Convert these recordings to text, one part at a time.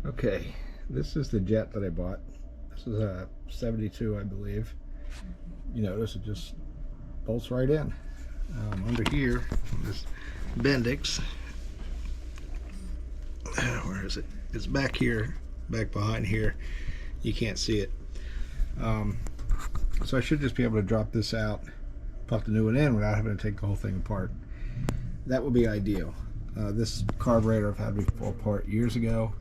Okay, this is the jet that I bought. This is a 72, I believe. You notice it just bolts right in. Under here, this Bendix. Where is it? It's back here, back behind here. You can't see it. So I should just be able to drop this out, pop the new one in without having to take the whole thing apart. That would be ideal. This carburetor I've had me pull apart years ago.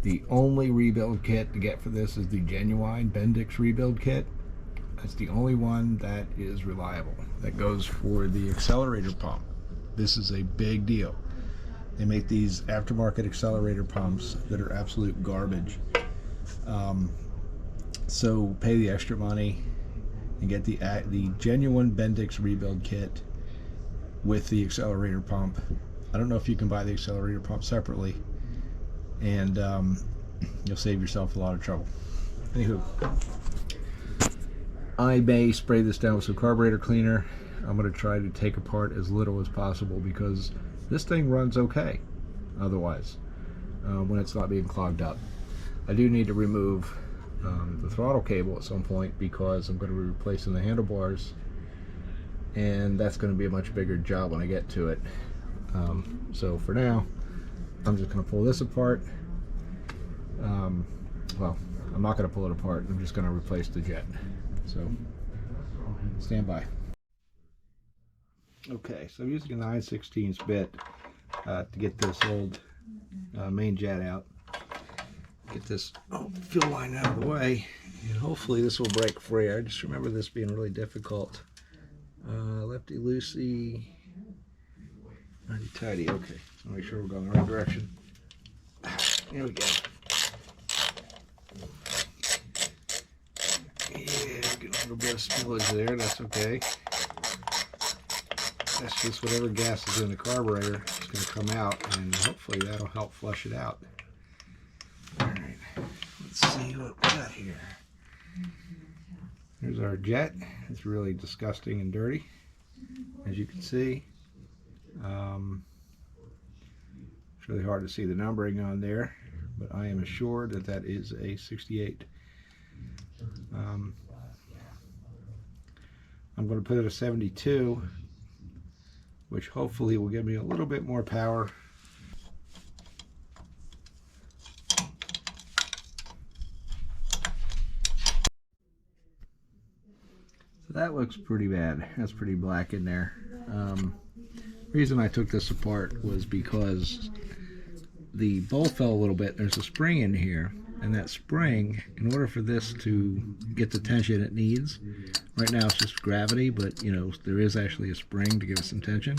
The only rebuild kit to get for this is the genuine Bendix rebuild kit. That's the only one that is reliable. That goes for the accelerator pump. This is a big deal. They make these aftermarket accelerator pumps that are absolute garbage. So pay the extra money and get the genuine Bendix rebuild kit with the accelerator pump. I don't know if you can buy the accelerator pump separately, and you'll save yourself a lot of trouble. Anywho, I may spray this down with some carburetor cleaner. I'm going to try to take apart as little as possible because this thing runs okay otherwise when it's not being clogged up. I do need to remove the throttle cable at some point because I'm going to be replacing the handlebars, and that's going to be a much bigger job when I get to it. So for now, I'm just going to pull this apart. Well, I'm not going to pull it apart. I'm just going to replace the jet. So stand by. Okay, so I'm using a 9/16 bit to get this old main jet out. Get this fuel line out of the way, and hopefully this will break free. I just remember this being really difficult. Lefty loosey, righty tighty. Okay, so make sure we're going the right direction. Here we go. Yeah, getting a little bit of spillage there. That's okay. That's just whatever gas is in the carburetor. It's going to come out, and hopefully that'll help flush it out. Alright, let's see what we got here. Here's our jet. It's really disgusting and dirty, as you can see. It's really hard to see the numbering on there, but I am assured that that is a 68. I'm going to put it a 72, which hopefully will give me a little bit more power. So that looks pretty bad. That's pretty black in there. Reason I took this apart was because the bolt fell a little bit. There's a spring in here, and that spring, in order for this to get the tension it needs, right now it's just gravity, but you know, there is actually a spring to give it some tension.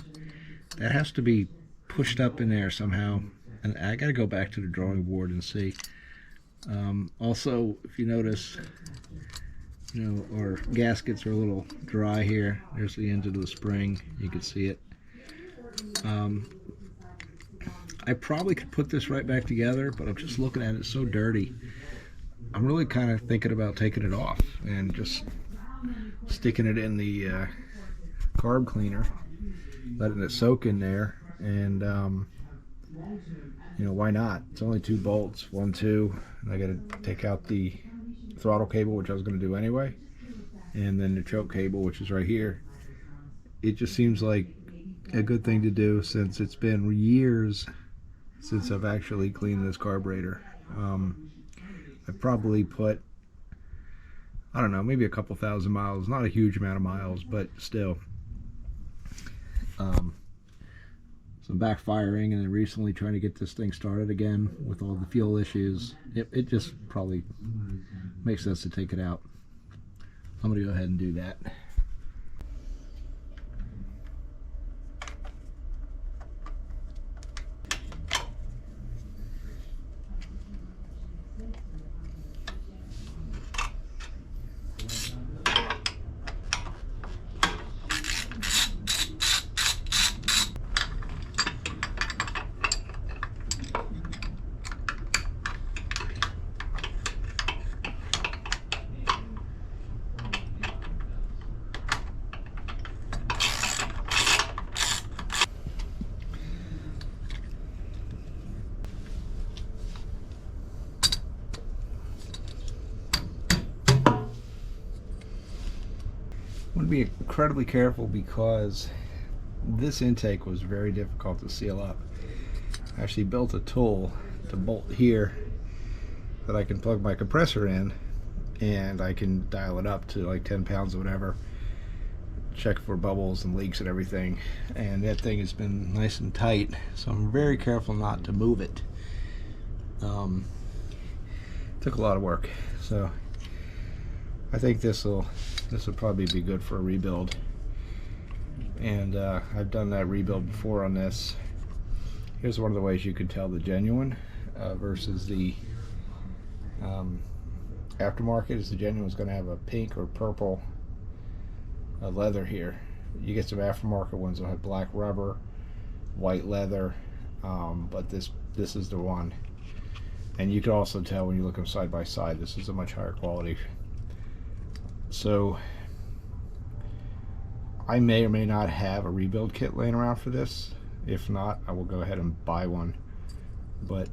That has to be pushed up in there somehow, and I got to go back to the drawing board and see. Also, if you notice, you know, our gaskets are a little dry here. There's the end of the spring. You can see it. I probably could put this right back together, but I'm just looking at it, it's so dirty. I'm really kind of thinking about taking it off and just sticking it in the carb cleaner, letting it soak in there, and you know, why not? It's only 2 bolts, 1, 2, and I got to take out the throttle cable, which I was going to do anyway, and then the choke cable, which is right here. It just seems like a good thing to do since it's been years since I've actually cleaned this carburetor. I've probably put, I don't know, maybe a couple thousand miles, not a huge amount of miles, but still. Some backfiring, and then recently trying to get this thing started again with all the fuel issues. It just probably makes sense to take it out. I'm going to go ahead and do that. to be incredibly careful because this intake was very difficult to seal up. I actually built a tool to bolt here that I can plug my compressor in, and I can dial it up to like 10 pounds or whatever, check for bubbles and leaks and everything, and that thing has been nice and tight, so I'm very careful not to move it. Took a lot of work, so I think this will probably be good for a rebuild. And I've done that rebuild before on this. Here's one of the ways you can tell the genuine versus the aftermarket. Is the genuine is going to have a pink or purple leather here. You get some aftermarket ones that have black rubber, white leather, but this is the one. And you can also tell when you look them side by side, this is a much higher quality. So I may or may not have a rebuild kit laying around for this. If not, I will go ahead and buy one. But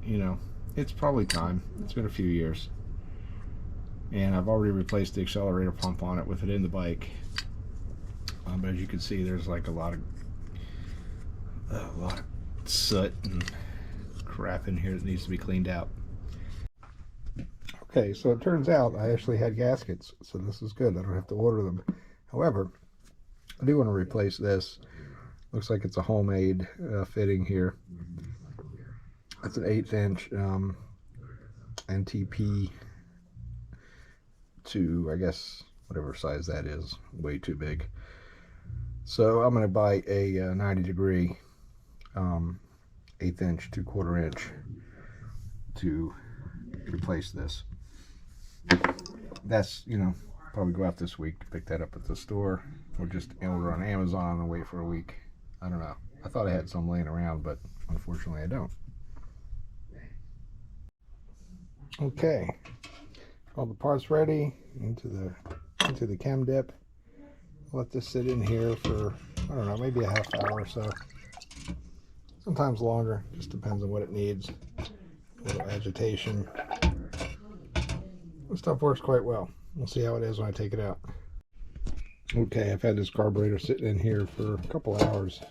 you know, it's probably time. It's been a few years, and I've already replaced the accelerator pump on it with it in the bike. But as you can see, there's like a lot of soot and crap in here that needs to be cleaned out. Okay, so it turns out I actually had gaskets, so this is good. I don't have to order them. However, I do want to replace this. Looks like it's a homemade fitting here. It's an 1/8 inch NTP to, I guess, whatever size that is. Way too big. So I'm going to buy a 90-degree 1/8 inch, 2/4 inch to replace this. That's, you know, probably go out this week to pick that up at the store, or just order on Amazon and wait for a week. I don't know. I thought I had some laying around, but unfortunately I don't. Okay, all the parts ready into the chem dip. Let this sit in here for, I don't know, maybe a half hour or so. Sometimes longer, just depends on what it needs. A little agitation. This stuff works quite well. We'll see how it is when I take it out. Okay, I've had this carburetor sitting in here for a couple hours,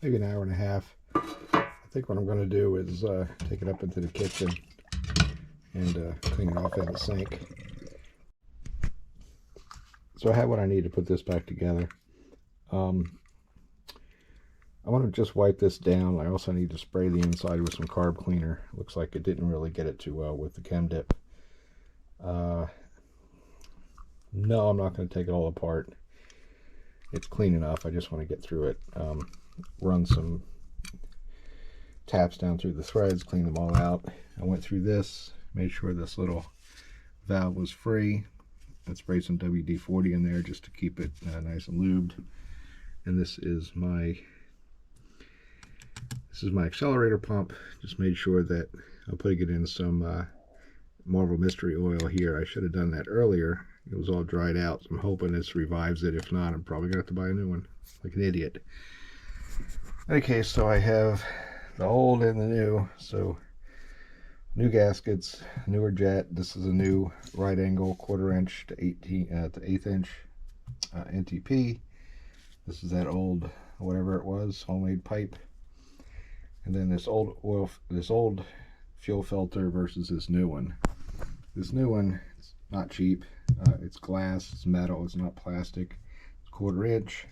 maybe an hour and a half. I think what I'm going to do is take it up into the kitchen and clean it off in the sink. So I have what I need to put this back together. I want to just wipe this down. I also need to spray the inside with some carb cleaner. Looks like it didn't really get it too well with the chem dip. No, I'm not going to take it all apart. It's clean enough. I just want to get through it. Run some taps down through the threads, clean them all out. I went through this, made sure this little valve was free. I sprayed some WD-40 in there just to keep it nice and lubed. And this is my accelerator pump. Just made sure that I'm putting it in some Marvel Mystery Oil here. I should have done that earlier. It was all dried out, so I'm hoping this revives it. If not, I'm probably gonna have to buy a new one, like an idiot. Okay, so I have the old and the new. So new gaskets, newer jet. This is a new right angle 1/4 inch to 1/8 inch NTP. This is that old, whatever it was, homemade pipe. And then this old fuel filter versus this new one. This new one, it's not cheap. It's glass, it's metal, it's not plastic. It's 1/4 inch.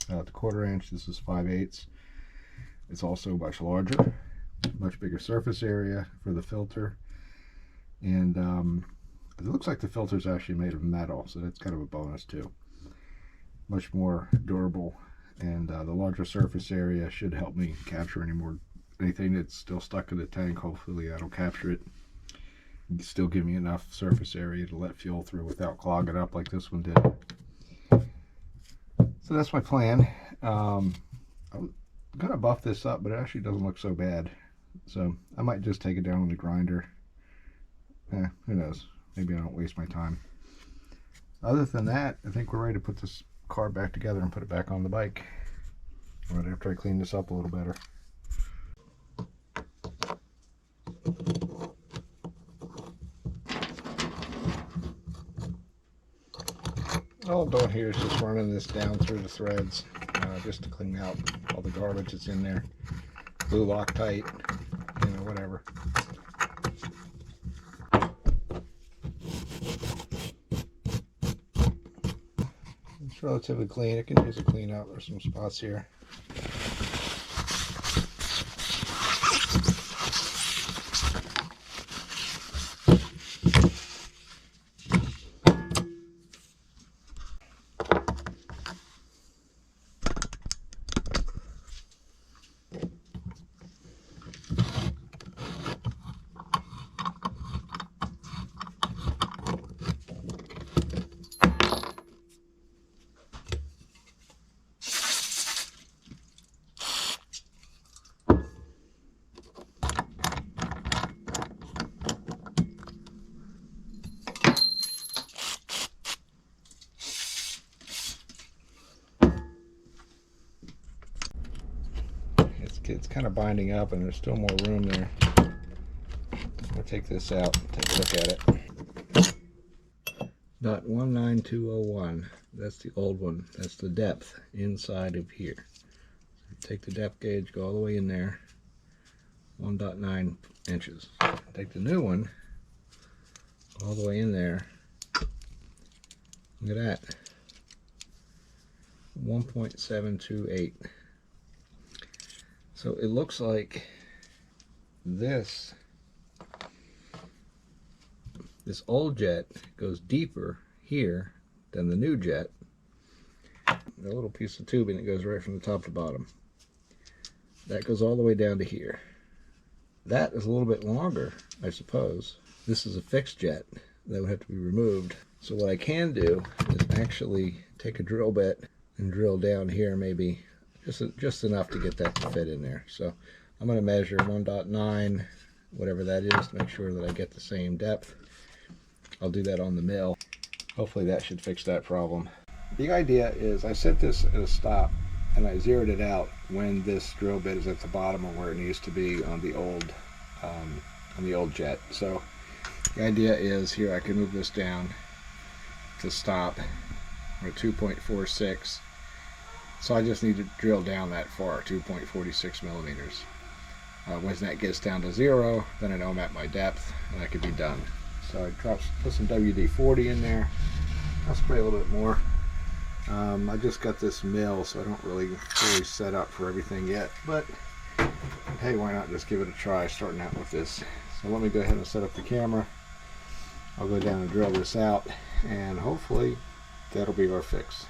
The 1/4 inch, this is 5/8. It's also much larger, much bigger surface area for the filter. And it looks like the filter is actually made of metal, so that's kind of a bonus too. Much more durable, and the larger surface area should help me capture anything that's still stuck in the tank. Hopefully that'll capture it. Still give me enough surface area to let fuel through without clogging up like this one did. So that's my plan. I'm gonna buff this up, but it actually doesn't look so bad. So I might just take it down with the grinder. Who knows? Maybe I don't waste my time. Other than that, I think we're ready to put this car back together and put it back on the bike. Right after I clean this up a little better. All I'm doing here is just running this down through the threads, just to clean out all the garbage that's in there. Glue Loctite, you know, whatever. It's relatively clean. It can use a clean out. There's some spots here. It's kind of binding up, and there's still more room there. I'll take this out and take a look at it. .19201. That's the old one. That's the depth inside of here. Take the depth gauge, go all the way in there. 1.9 inches. Take the new one, all the way in there. Look at that. 1.728. So it looks like this old jet goes deeper here than the new jet. A little piece of tubing that goes right from the top to bottom. That goes all the way down to here. That is a little bit longer, I suppose. This is a fixed jet that would have to be removed. So what I can do is actually take a drill bit and drill down here, maybe just enough to get that to fit in there. So I'm going to measure 1.9, whatever that is, to make sure that I get the same depth. I'll do that on the mill. Hopefully that should fix that problem. The idea is I set this at a stop and I zeroed it out when this drill bit is at the bottom of where it needs to be on the old jet. So the idea is here I can move this down to stop or 2.46. So I just need to drill down that far, 2.46 millimeters. When that gets down to 0, then I know I'm at my depth and I could be done. So I put some WD-40 in there. I'll spray a little bit more. I just got this mill, so I don't really fully set up for everything yet. But hey, why not just give it a try starting out with this. So let me go ahead and set up the camera. I'll go down and drill this out, and hopefully that'll be our fix.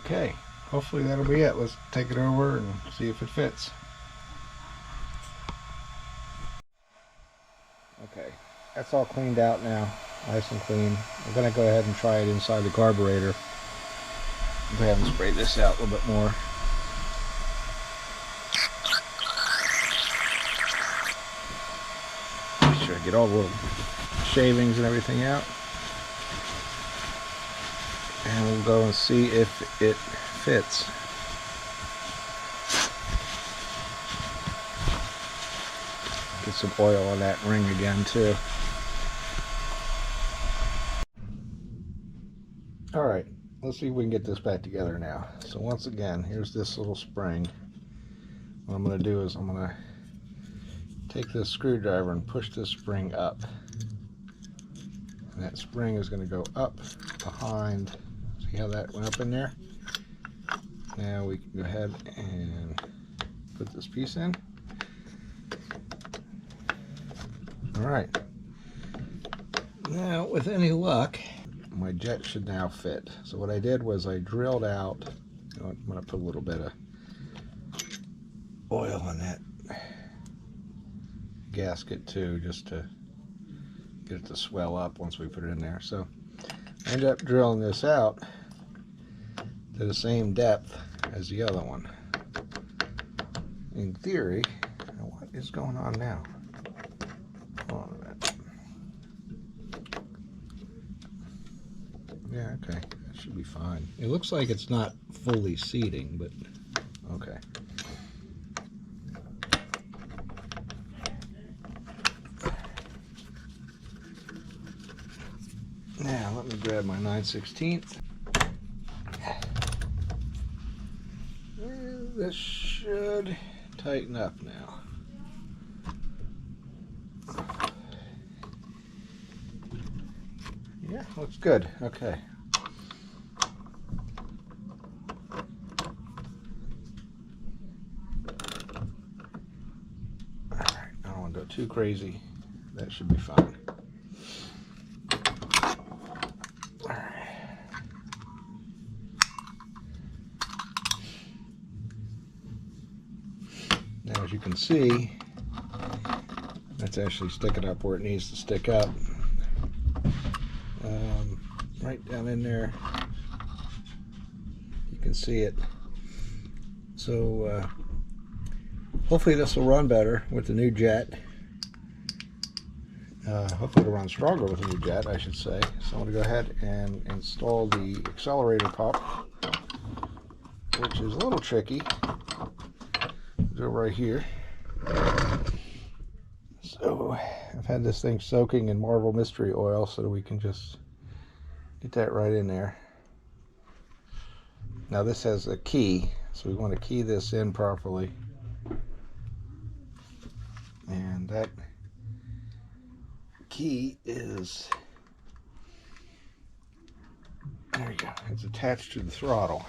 Okay, hopefully that'll be it. Let's take it over and see if it fits. Okay, that's all cleaned out now, nice and clean. I'm going to go ahead and try it inside the carburetor. Go ahead and spray this out a little bit more. Make sure I get all the little shavings and everything out. And we'll go and see if it fits. Get some oil on that ring again too. Alright, let's see if we can get this back together now. So once again, here's this little spring. What I'm going to do is I'm going to take this screwdriver and push this spring up. And that spring is going to go up behind. See how that went up in there? Now we can go ahead and put this piece in. Alright. Now, with any luck, my jet should now fit. So what I did was I drilled out, I'm going to put a little bit of oil in that gasket too, just to get it to swell up once we put it in there. So I ended up drilling this out to the same depth as the other one. In theory, what is going on now? Hold on a minute. Yeah, okay, that should be fine. It looks like it's not fully seating, but okay. Now let me grab my 9/16. This should tighten up now. Yeah, looks good. Okay. All right, I don't want to go too crazy. That should be fine. All right. Now, as you can see, that's actually sticking up where it needs to stick up. Right down in there, you can see it. So hopefully this will run better with the new jet. Hopefully it'll run stronger with the new jet, I should say. So I'm going to go ahead and install the accelerator pump, which is a little tricky. Do it right here. So I've had this thing soaking in Marvel Mystery Oil so that we can just get that right in there. Now this has a key, so we want to key this in properly. And that key is, there we go, it's attached to the throttle.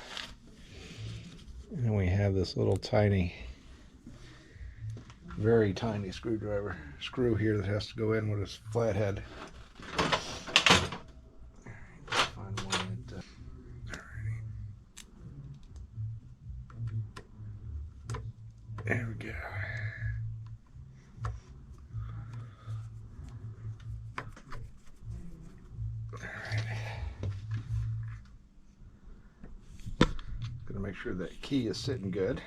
And then we have this little tiny, very tiny screw here that has to go in with this flathead. Find one that, there we go. Gonna make sure that key is sitting good.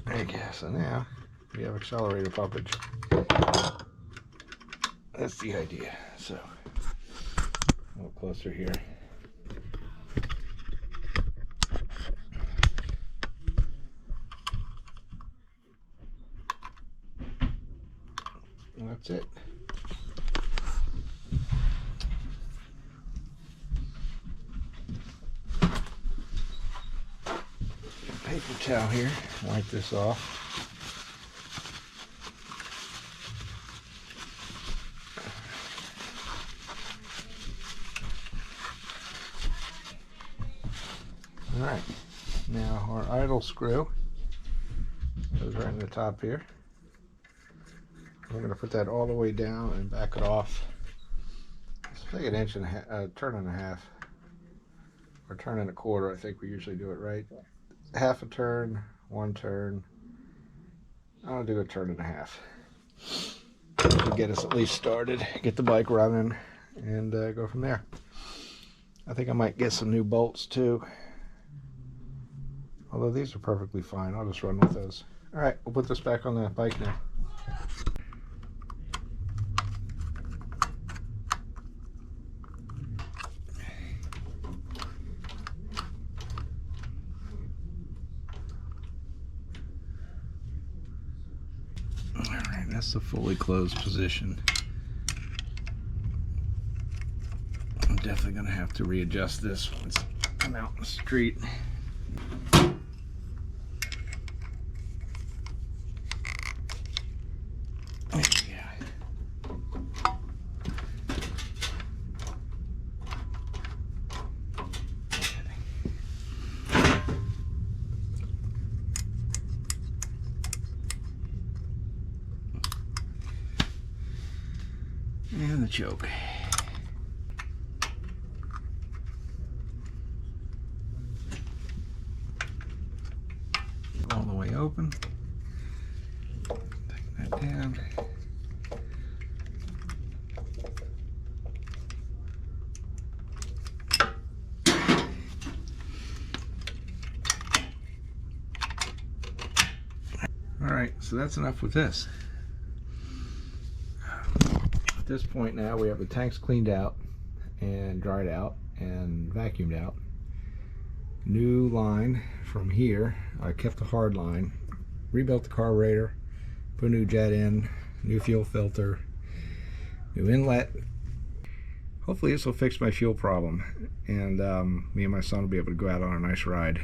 There you go. So now we have accelerator pumpage. That's the idea. So a little closer here. And that's it. Paper towel here, wipe this off. All right, now our idle screw goes right in the top here. We're going to put that all the way down and back it off. It's like an inch and a half, turn and a half, or turn and a quarter. I think we usually do it right. Half a turn, one turn. I'll do a turn and a half to get us at least started, get the bike running, and go from there. I think I might get some new bolts too, although these are perfectly fine. I'll just run with those. All right, we'll put this back on the bike now. That's the fully closed position. I'm definitely going to have to readjust this once I'm out in the street. And the choke. down. Alright, so that's enough with this. At this point now we have the tanks cleaned out and dried out and vacuumed out. New line from here. I kept the hard line, rebuilt the carburetor, put a new jet in, new fuel filter, new inlet. Hopefully this will fix my fuel problem, and me and my son will be able to go out on a nice ride.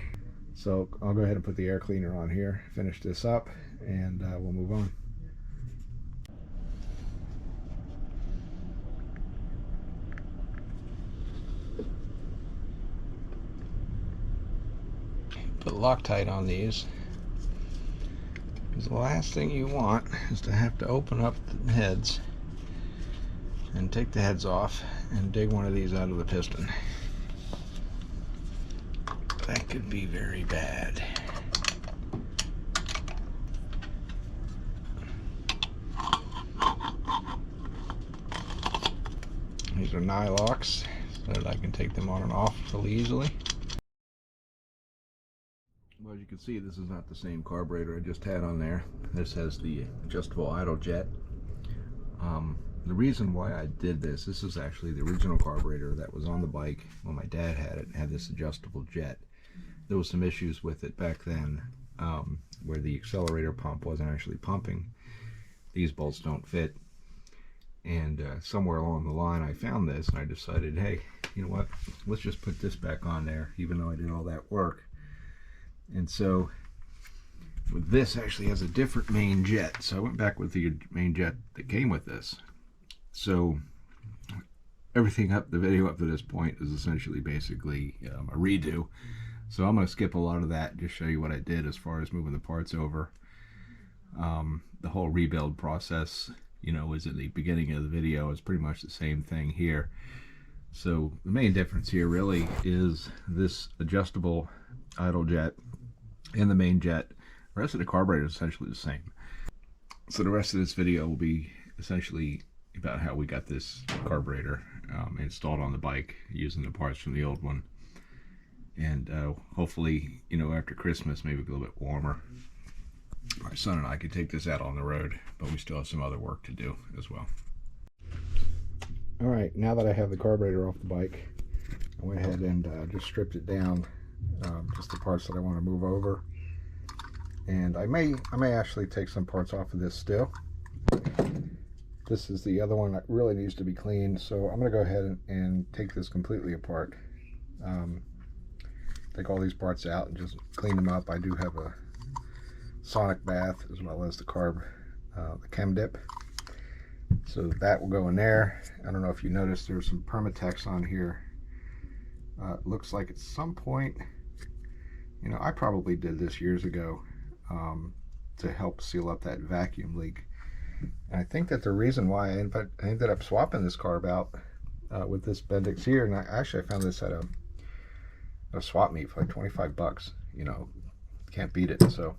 So I'll go ahead and put the air cleaner on here, finish this up, and we'll move on. Put Loctite on these, because the last thing you want is to have to open up the heads and take the heads off and dig one of these out of the piston. That could be very bad. These are nylocks so that I can take them on and off really easily. Well, as you can see, this is not the same carburetor I just had on there. This has the adjustable idle jet. The reason why I did this is actually the original carburetor that was on the bike when my dad had it. It had this adjustable jet. There was some issues with it back then where the accelerator pump wasn't actually pumping. These bolts don't fit. And somewhere along the line I found this and I decided, hey, you know what, let's just put this back on there even though I did all that work. And so this actually has a different main jet, so I went back with the main jet that came with this. So everything up, the video up to this point is essentially basically a redo. So I'm going to skip a lot of that and just show you what I did as far as moving the parts over. The whole rebuild process, you know, was at the beginning of the video. It's pretty much the same thing here. So the main difference here really is this adjustable idle jet and the main jet. The rest of the carburetor is essentially the same. So the rest of this video will be essentially about how we got this carburetor installed on the bike using the parts from the old one. And hopefully, you know, after Christmas, maybe a little bit warmer, my son and I could take this out on the road, but we still have some other work to do as well. All right, now that I have the carburetor off the bike, I went ahead and just stripped it down, just the parts that I want to move over. And I may actually take some parts off of this still. This is the other one that really needs to be cleaned, so I'm going to go ahead and take this completely apart. Take all these parts out and just clean them up. I do have a sonic bath as well as the carb, the chem dip. So that will go in there. I don't know if you noticed there's some Permatex on here. It looks like at some point, you know, I probably did this years ago to help seal up that vacuum leak. And I think that the reason why I ended up swapping this carb out with this Bendix here, and I found this at a swap meet for like 25 bucks. You know, can't beat it. So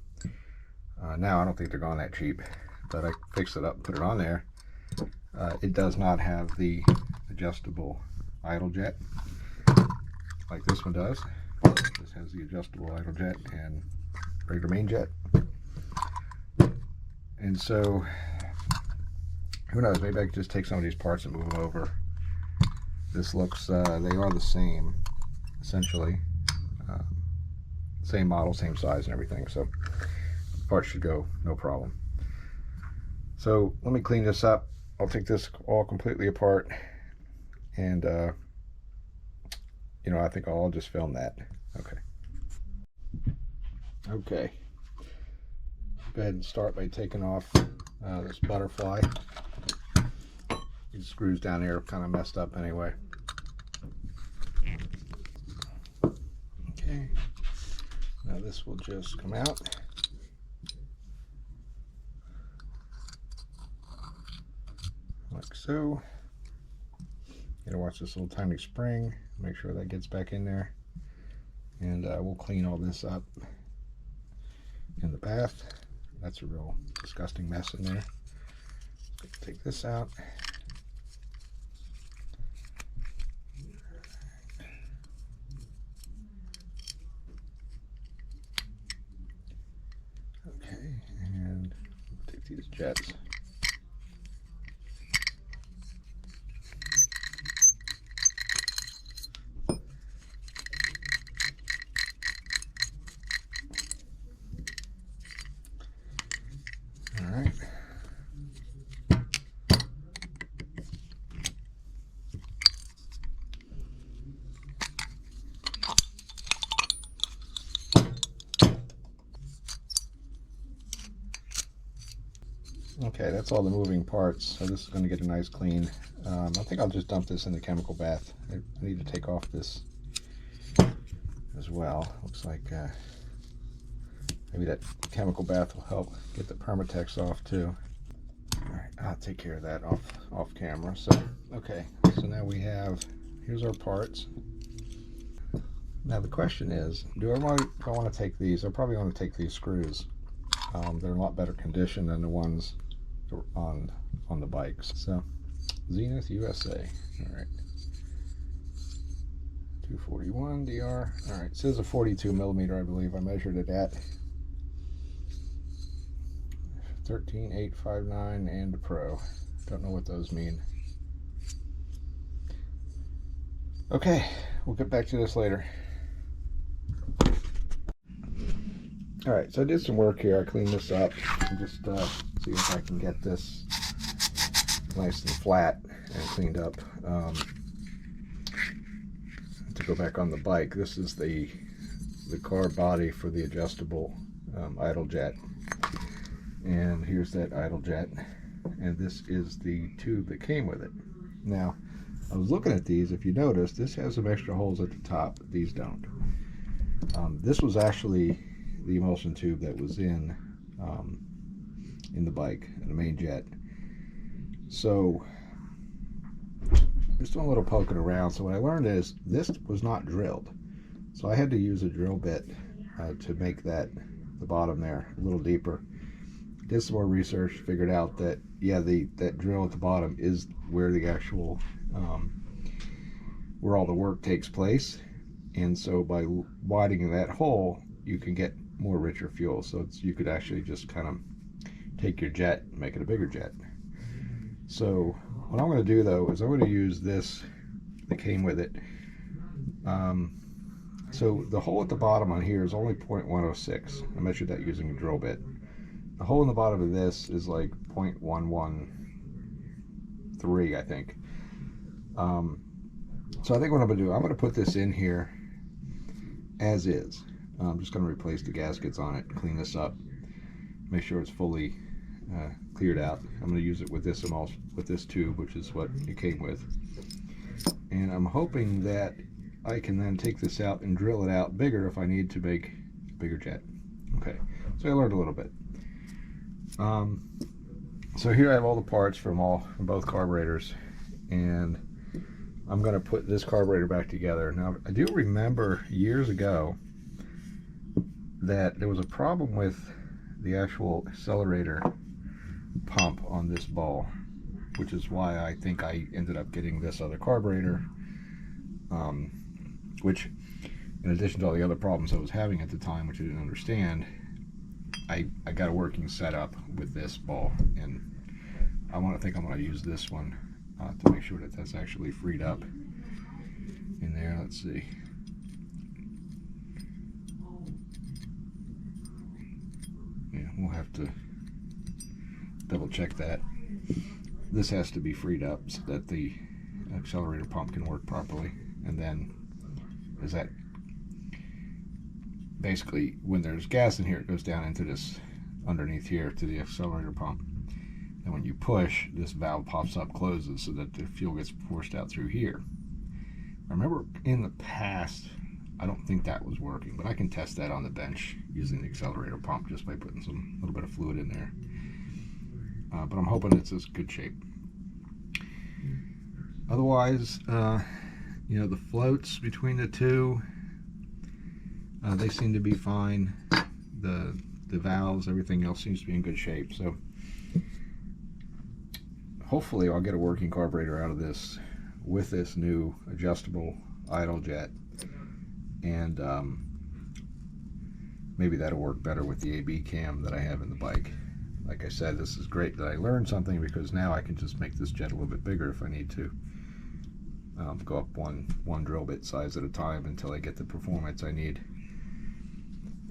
now I don't think they're going that cheap, but I fixed it up and put it on there. It does not have the adjustable idle jet like this one does. This has the adjustable idle jet and regular main jet. And so, who knows, maybe I could just take some of these parts and move them over. This looks, they are the same, essentially. Same model, same size and everything, so the parts should go no problem. So let me clean this up. I'll take this all completely apart, and you know, I think I'll just film that. Okay. Go ahead and start by taking off this butterfly. These screws down here are kind of messed up anyway. Okay. Now this will just come out. Like so. Gotta watch this little tiny spring, make sure that gets back in there, and we'll clean all this up in the bath. That's a real disgusting mess in there. Take this out. Okay, and take these jets. All right. Okay, that's all the moving parts, so this is going to get a nice clean. I think I'll just dump this in the chemical bath. I need to take off this as well. Looks like maybe that chemical bath will help get the Permatex off too. All right, I'll take care of that off camera. So, okay, so now we have, here's our parts. Now the question is, do I want to take these? I probably want to take these screws. They're in a lot better condition than the ones on the bikes. So, Zenith USA. All right. 241 DR. All right, it says a 42 millimeter, I believe. I measured it at 13859 and a Pro. Don't know what those mean. Okay, we'll get back to this later. All right, so I did some work here. I cleaned this up and just see if I can get this nice and flat and cleaned up. To go back on the bike, this is the carb body for the adjustable idle jet, and here's that idle jet, and this is the tube that came with it. Now, I was looking at these. If you notice, this has some extra holes at the top. These don't. This was actually the emulsion tube that was in the bike, in the main jet. So just doing a little poking around. So what I learned is this was not drilled, so I had to use a drill bit to make that, the bottom there, a little deeper. Did some more research, figured out that yeah, that drill at the bottom is where the actual where all the work takes place, and so by widening that hole you can get more richer fuel. So you could actually just kind of take your jet and make it a bigger jet. So what I'm going to do though is I'm going to use this that came with it. So the hole at the bottom on here is only 0.106. I measured that using a drill bit. The hole in the bottom of this is like 0.113, I think. So I think what I'm going to do, I'm going to put this in here as is. I'm just going to replace the gaskets on it, clean this up, make sure it's fully cleared out. I'm going to use it with this tube, which is what it came with. And I'm hoping that I can then take this out and drill it out bigger if I need to make a bigger jet. Okay, so I learned a little bit. So here I have all the parts from both carburetors, and I'm going to put this carburetor back together. Now, I do remember years ago that there was a problem with the actual accelerator pump on this ball, which is why I think I ended up getting this other carburetor, which, in addition to all the other problems I was having at the time, which I didn't understand, I got a working setup with this ball, and I think I'm going to use this one to make sure that that's actually freed up in there. Let's see. Yeah, we'll have to double check that. This has to be freed up so that the accelerator pump can work properly, and then is that basically when there's gas in here, it goes down into this underneath here to the accelerator pump, and when you push, this valve pops up, closes, so that the fuel gets forced out through here. I remember in the past, I don't think that was working, but I can test that on the bench using the accelerator pump just by putting some little bit of fluid in there. But I'm hoping it's in good shape. Otherwise, you know, the floats between the two, they seem to be fine. The valves, everything else seems to be in good shape. So hopefully I'll get a working carburetor out of this with this new adjustable idle jet, and maybe that'll work better with the AB cam that I have in the bike. Like I said, this is great that I learned something, because now I can just make this jet a little bit bigger if I need to. Go up one drill bit size at a time until I get the performance I need.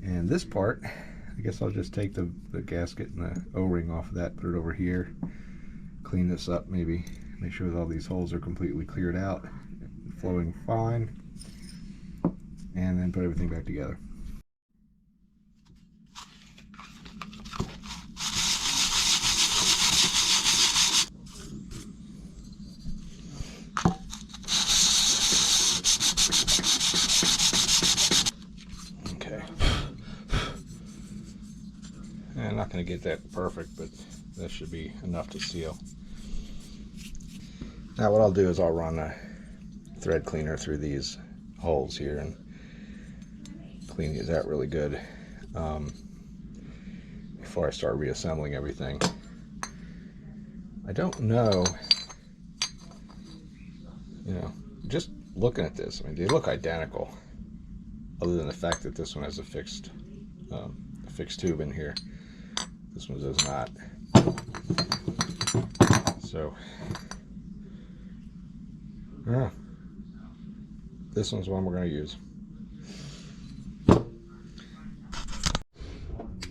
And this part, I guess I'll just take the gasket and the O-ring off of that, put it over here, clean this up, maybe make sure that all these holes are completely cleared out, flowing fine, and then put everything back together. I'm not going to get that perfect, but that should be enough to seal. Now what I'll do is I'll run a thread cleaner through these holes here and clean these out really good before I start reassembling everything. I don't know, you know, just looking at this, I mean, they look identical, other than the fact that this one has a fixed tube in here. This one does not. So, yeah, this one's one we're going to use.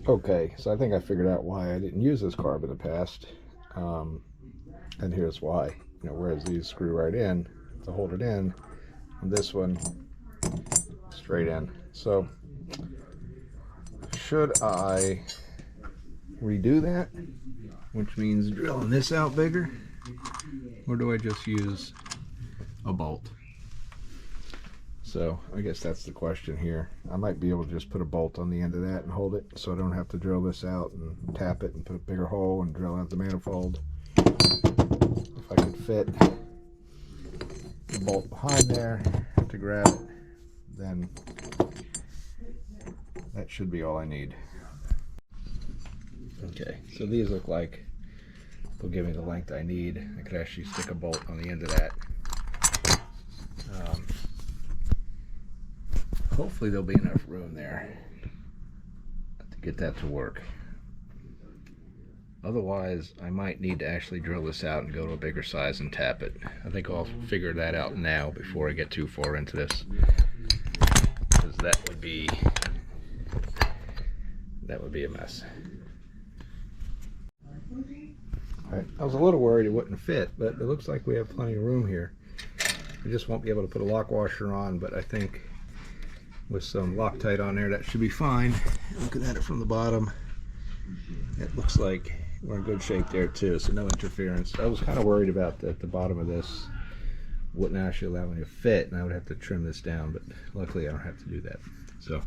Okay, so I think I figured out why I didn't use this carb in the past, and here's why. You know, whereas these screw right in to hold it in, and this one straight in. So, should I redo that, which means drilling this out bigger, or do I just use a bolt? So I guess that's the question here. I might be able to just put a bolt on the end of that and hold it, so I don't have to drill this out and tap it and put a bigger hole and drill out the manifold. If I could fit the bolt behind there to grab it, then that should be all I need. Okay, so these look like they'll give me the length I need. I could actually stick a bolt on the end of that. Hopefully there'll be enough room there to get that to work. Otherwise, I might need to actually drill this out and go to a bigger size and tap it. I think I'll figure that out now before I get too far into this, because that would be a mess. Right. I was a little worried it wouldn't fit, but it looks like we have plenty of room here. We just won't be able to put a lock washer on, but I think with some Loctite on there, that should be fine. Looking at it from the bottom, it looks like we're in good shape there too, so no interference. I was kind of worried about that the bottom of this wouldn't actually allow me to fit, and I would have to trim this down, but luckily I don't have to do that. So,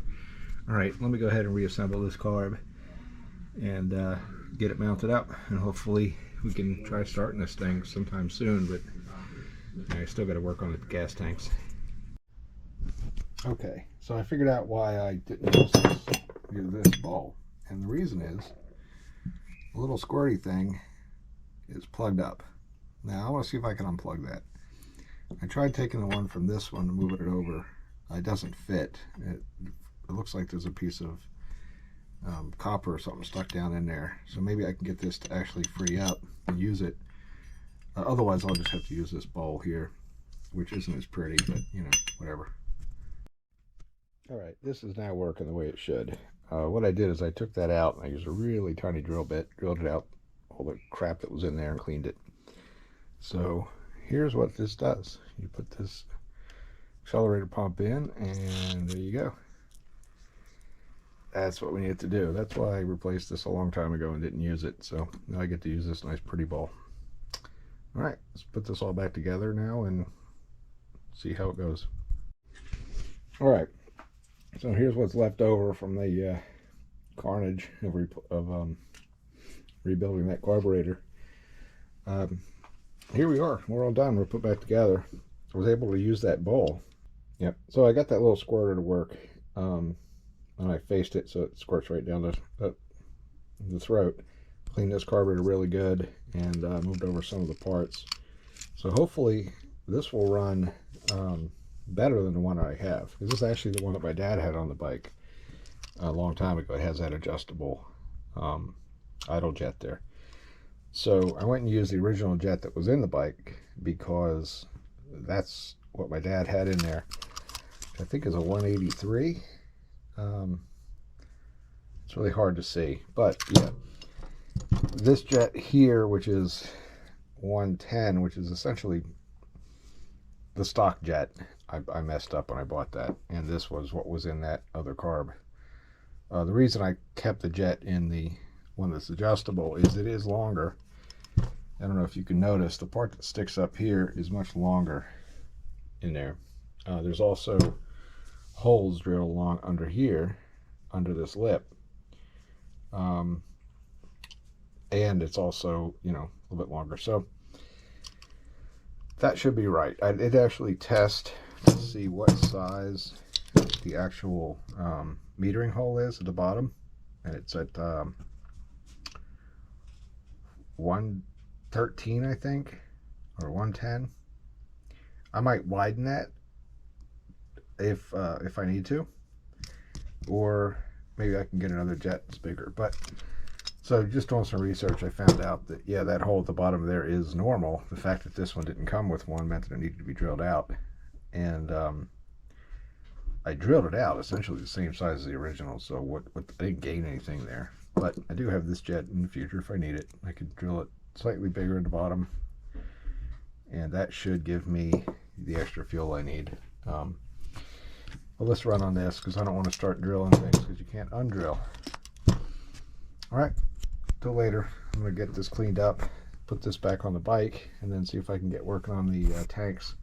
all right, let me go ahead and reassemble this carb and get it mounted up, and hopefully we can try starting this thing sometime soon, but I still got to work on the gas tanks. Okay, so I figured out why I didn't use this ball, and the reason is the little squirty thing is plugged up. Now I want to see if I can unplug that. I tried taking the one from this one and moving it over. It doesn't fit. It looks like there's a piece of copper or something stuck down in there, so maybe I can get this to actually free up and use it. Otherwise I'll just have to use this bowl here, which isn't as pretty, but you know, whatever. Alright, this is now working the way it should. What I did is I took that out and I used a really tiny drill bit, drilled it out, all the crap that was in there, and cleaned it. So here's what this does. You put this accelerator pump in, and there you go. That's what we need to do. That's why I replaced this a long time ago and didn't use it. So now I get to use this nice pretty ball. All right, let's put this all back together now and see how it goes. All right, so here's what's left over from the carnage of rebuilding that carburetor. Here we are. We're all done. We're put back together. I was able to use that bowl. Yep. So I got that little squirter to work. And I faced it so it squirts right down the throat. cleaned this carburetor really good, and moved over some of the parts. So hopefully this will run better than the one I have. This is actually the one that my dad had on the bike a long time ago. It has that adjustable idle jet there. So I went and used the original jet that was in the bike because that's what my dad had in there. I think is a 183. It's really hard to see, but yeah, this jet here, which is 110, which is essentially the stock jet, I messed up when I bought that, and this was what was in that other carb. The reason I kept the jet in the one that's adjustable is it is longer. I don't know if you can notice, the part that sticks up here is much longer in there. There's also holes drilled along under here, under this lip. And it's also, you know, a little bit longer. So that should be right. I did actually test to see what size the actual metering hole is at the bottom. And it's at 113, I think, or 110. I might widen that if I need to, or maybe I can get another jet that's bigger. But so just doing some research, I found out that yeah, that hole at the bottom there is normal. The fact that this one didn't come with one meant that it needed to be drilled out, and I drilled it out essentially the same size as the original. So what I didn't gain anything there, but I do have this jet in the future if I need it. I could drill it slightly bigger at the bottom, and that should give me the extra fuel I need. Well, let's run on this because I don't want to start drilling things because you can't undrill. Alright, till later. I'm going to get this cleaned up, put this back on the bike, and then see if I can get working on the tanks.